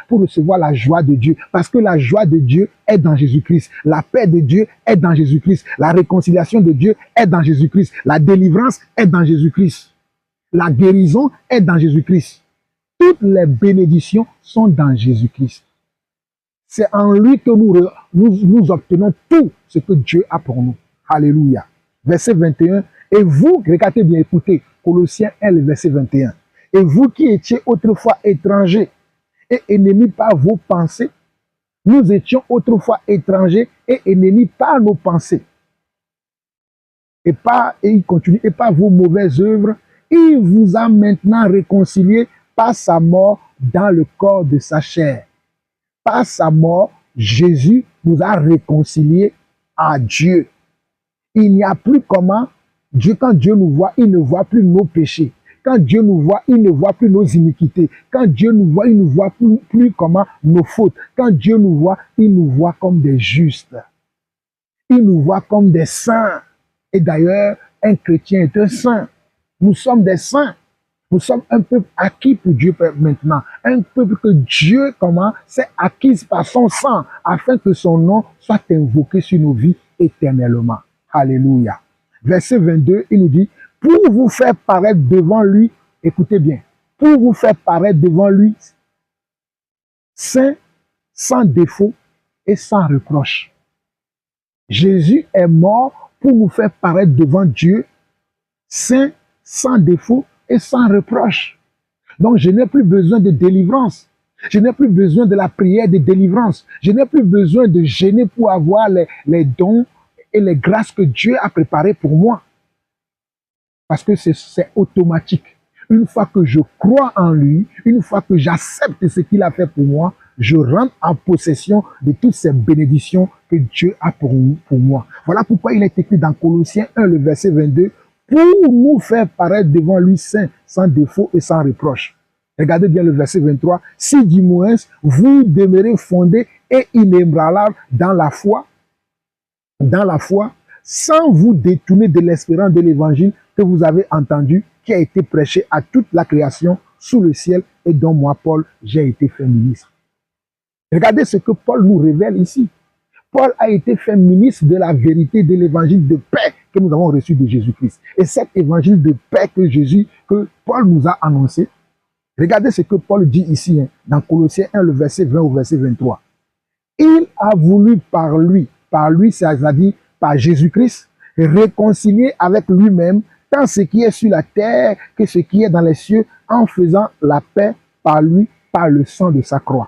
pour recevoir la joie de Dieu. Parce que la joie de Dieu est dans Jésus-Christ. La paix de Dieu est dans Jésus-Christ. La réconciliation de Dieu est dans Jésus-Christ. La délivrance est dans Jésus-Christ. La guérison est dans Jésus-Christ. Toutes les bénédictions sont dans Jésus-Christ. C'est en lui que nous obtenons tout ce que Dieu a pour nous. Alléluia. Verset 21. Et vous, regardez bien, écoutez, Colossiens 1, le verset 21. Et vous qui étiez autrefois étrangers et ennemis par vos pensées, nous étions autrefois étrangers et ennemis par nos pensées. Et il continue, et par vos mauvaises œuvres, il vous a maintenant réconciliés par sa mort dans le corps de sa chair. Par sa mort, Jésus nous a réconciliés à Dieu. Il n'y a plus comment, quand Dieu nous voit, il ne voit plus nos péchés. Quand Dieu nous voit, il ne voit plus nos iniquités. Quand Dieu nous voit, il ne voit plus comment nos fautes. Quand Dieu nous voit, il nous voit comme des justes. Il nous voit comme des saints. Et d'ailleurs, un chrétien est un saint. Nous sommes des saints. Nous sommes un peuple acquis pour Dieu maintenant. Un peuple que Dieu, s'est acquis par son sang, afin que son nom soit invoqué sur nos vies éternellement. Alléluia. Verset 22, il nous dit, pour vous faire paraître devant lui, écoutez bien, pour vous faire paraître devant lui, saint, sans défaut et sans reproche. Jésus est mort pour nous faire paraître devant Dieu, saint, sans défaut et sans reproche. Donc je n'ai plus besoin de délivrance. Je n'ai plus besoin de la prière de délivrance. Je n'ai plus besoin de gêner pour avoir les dons et les grâces que Dieu a préparées pour moi. Parce que c'est automatique. Une fois que je crois en lui, une fois que j'accepte ce qu'il a fait pour moi, je rentre en possession de toutes ces bénédictions que Dieu a pour moi. Voilà pourquoi il est écrit dans Colossiens 1, le verset 22, pour nous faire paraître devant lui saint, sans défaut et sans reproche. Regardez bien le verset 23. Si du moins vous demeurez fondés et inébranlables dans la foi, sans vous détourner de l'espérance de l'évangile que vous avez entendu, qui a été prêché à toute la création sous le ciel et dont moi, Paul, j'ai été fait ministre. Regardez ce que Paul nous révèle ici. Paul a été fait ministre de la vérité de l'évangile de paix que nous avons reçu de Jésus-Christ. Et cet évangile de paix que Paul nous a annoncé, regardez ce que Paul dit ici, dans Colossiens 1, le verset 20 au verset 23. Il a voulu par lui, c'est-à-dire par Jésus-Christ, réconcilier avec lui-même tant ce qui est sur la terre que ce qui est dans les cieux, en faisant la paix par lui, par le sang de sa croix.